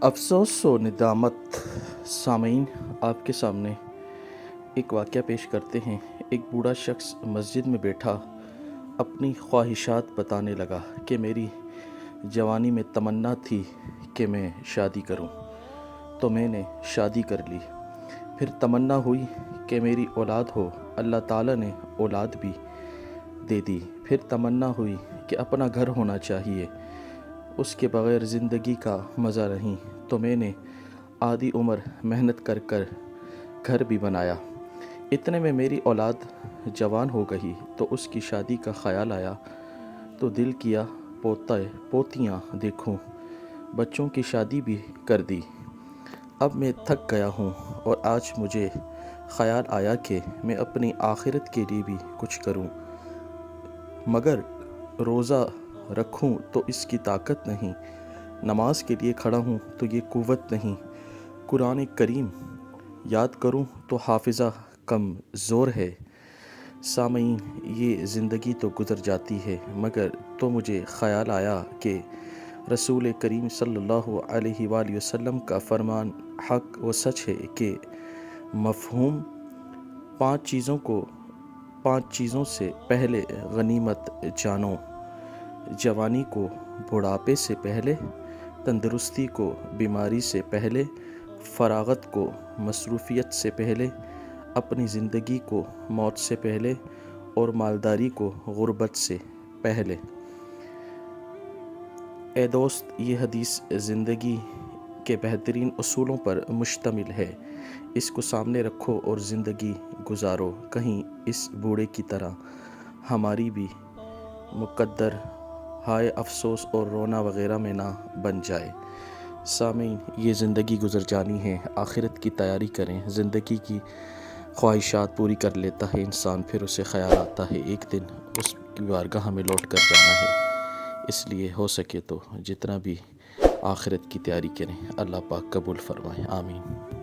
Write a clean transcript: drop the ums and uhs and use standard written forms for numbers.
افسوس و ندامت سامعین، آپ کے سامنے ایک واقعہ پیش کرتے ہیں۔ ایک بوڑھا شخص مسجد میں بیٹھا اپنی خواہشات بتانے لگا کہ میری جوانی میں تمنا تھی کہ میں شادی کروں تو میں نے شادی کر لی۔ پھر تمنا ہوئی کہ میری اولاد ہو، اللہ تعالیٰ نے اولاد بھی دے دی۔ پھر تمنا ہوئی کہ اپنا گھر ہونا چاہیے، اس کے بغیر زندگی کا مزہ نہیں، تو میں نے آدھی عمر محنت کر کر گھر بھی بنایا۔ اتنے میں میری اولاد جوان ہو گئی تو اس کی شادی کا خیال آیا، تو دل کیا پوتیاں دیکھوں، بچوں کی شادی بھی کر دی۔ اب میں تھک گیا ہوں اور آج مجھے خیال آیا کہ میں اپنی آخرت کے لیے بھی کچھ کروں، مگر روزہ رکھوں تو اس کی طاقت نہیں، نماز کے لیے کھڑا ہوں تو یہ قوت نہیں، قرآن کریم یاد کروں تو حافظہ کم زور ہے۔ سامعین، یہ زندگی تو گزر جاتی ہے، مگر تو مجھے خیال آیا کہ رسول کریم صلی اللہ علیہ وآلہ وسلم کا فرمان حق و سچ ہے کہ مفہوم پانچ چیزوں سے پہلے غنیمت جانو: جوانی کو بڑھاپے سے پہلے، تندرستی کو بیماری سے پہلے، فراغت کو مصروفیت سے پہلے، اپنی زندگی کو موت سے پہلے، اور مالداری کو غربت سے پہلے۔ اے دوست، یہ حدیث زندگی کے بہترین اصولوں پر مشتمل ہے۔ اس کو سامنے رکھو اور زندگی گزارو، کہیں اس بوڑھے کی طرح ہماری بھی مقدر ہائے افسوس اور رونا وغیرہ میں نہ بن جائے۔ سامعین، یہ زندگی گزر جانی ہے، آخرت کی تیاری کریں۔ زندگی کی خواہشات پوری کر لیتا ہے انسان، پھر اسے خیال آتا ہے ایک دن اس کی بارگاہ میں لوٹ کر جانا ہے۔ اس لیے ہو سکے تو جتنا بھی آخرت کی تیاری کریں، اللہ پاک قبول فرمائے، آمین۔